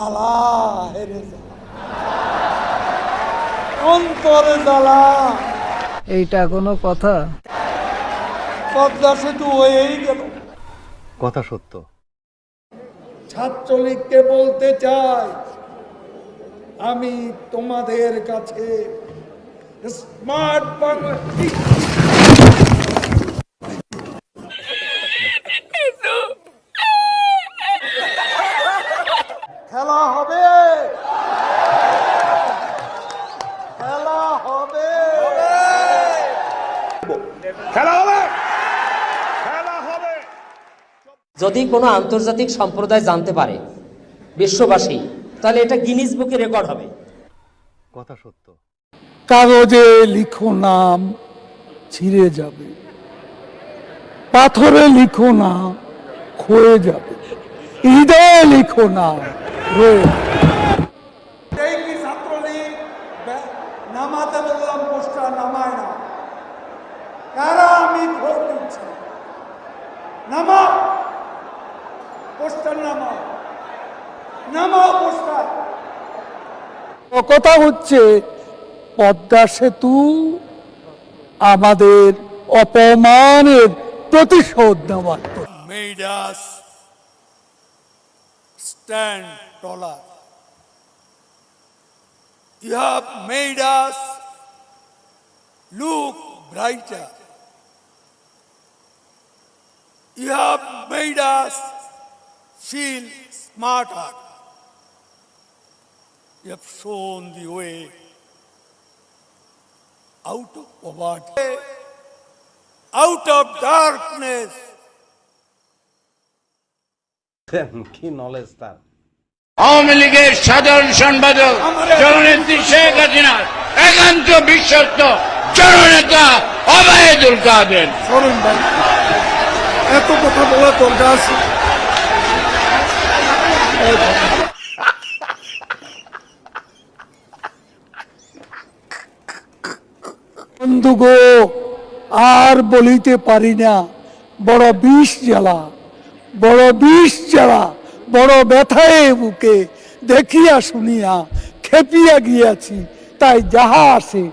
জ্বালা হেরে জ্বালা, অন্তরে জ্বালা। এইটা কোনো কথা? পদ্মা সেতু হয়েই গেল। কথা সত্য। ছাত্রলীগকে বলতে চাই, আমি তোমাদের কাছে স্মার্ট বাংলা খেলা হবে, খেলা হবে, খেলা হবে, খেলা হবে। যদি কোনো আন্তর্জাতিক সম্প্রদায় জানতে পারে, বিশ্ববাসী, তাহলে এটা গিনিস বুকে রেকর্ড হবে। কথা সত্য। কাগজে লিখো নাম ছিঁড়ে যাবে, পাথরে লিখো না ক্ষয়ে যাবে, হৃদয়ে লিখো না রয়ে। এই কি ছাত্রলীগ নামাতে বললাম, পোস্টার নামায় না, কারা আমি ভোট দিচ্ছি, নামা পোস্টার, নামা নামা পোস্টার। কথা হচ্ছে পদ্মা সেতু আমাদের অপমানের প্রতিশোধ নেওয়ার। Made us stand taller. You have made us look brighter. You have made us feel smarter. You have shown the way out of poverty, out of darkness. কি নলেজ তার। আওয়ামী লীগের সাধারণ সম্পাদক জননেত্রী শেখ হাসিনার একান্ত বিশ্বস্ত জননেতা ওবায়দুল কাদের। সরুন ভাই, এত কথা বলা দরকার আছে? বন্ধু গো, আর বলিতে পারি না, বড় বিষ জ্বালা, বড় বিষ জ্বালা, বড় ব্যথায় বুকে দেখিয়া শুনিয়া খেপিয়া গিয়াছি, তাই যাহা আসে